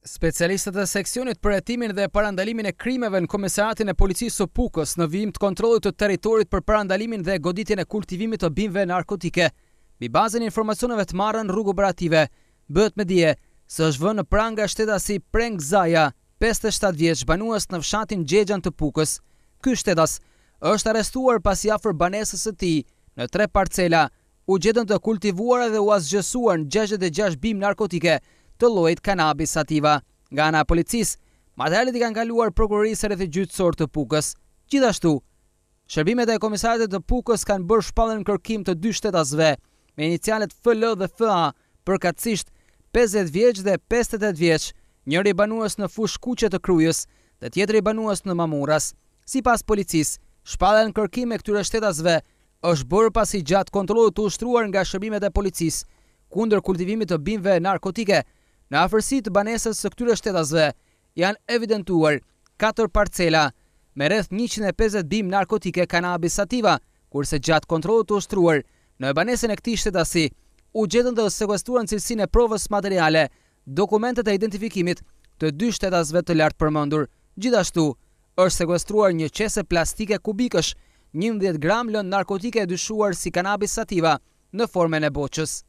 Specialistët e seksionit për hetimin dhe parandalimin e krimeve në Komisariatin e Policisë së Pukës në vijim të kontrollit të territorit për parandalimin dhe goditjen e kultivimit të bimëve narkotike, mbi bazën e informacioneve të marrën rrugë operative, bëhet me dije se është vënë në pranga shtetasi Preng Zaja, 57 vjeç, banues në fshatin Xhexhan të Pukës. Ky shtetas është arrestuar pasi afër banesës së tij në 3 parcela u gjetën të kultivuara dhe u asgjësuar 66 bimë narkotike të llojit Cannabis sativa. Nga ana e policisë, materialet i kanë kaluar prokurorisë rreth gjyqësor të Pukës. Gjithashtu, shërbimet e komisariatit të Pukës kanë bërë shpallën në kërkim të 2 shtetasve me inicialet FL dhe FA, përkatësisht 50 vjeç dhe 58 vjeç, njëri banues në fushë Kuqe të Krujës dhe tjetri banues në Mamuras. Sipas policisë, shpallja në kërkim e këtyre shtetasve është bërë pasi gjatë kontrollit të ushtruar nga shërbimet e policisë kundër kultivimit të bimëve narkotike, në afërsi të banesës së këtyre shtetasve janë evidentuar 4 parcela me rreth 150 bimë narkotike Cannabis sativa, kurse gjatë kontrollit të ushtruar në banesën e këtij shtetasi u gjetën të sekuestruar në cilësinë e provës materiale dokumentet e identifikimit të 2 shtetasve të lartë përmendur. Gjithashtu, është sekuestruar një qese plastike kubikësh, 11 gram lëndë narkotike e dyshuar si Cannabis sativa në formën e boçës.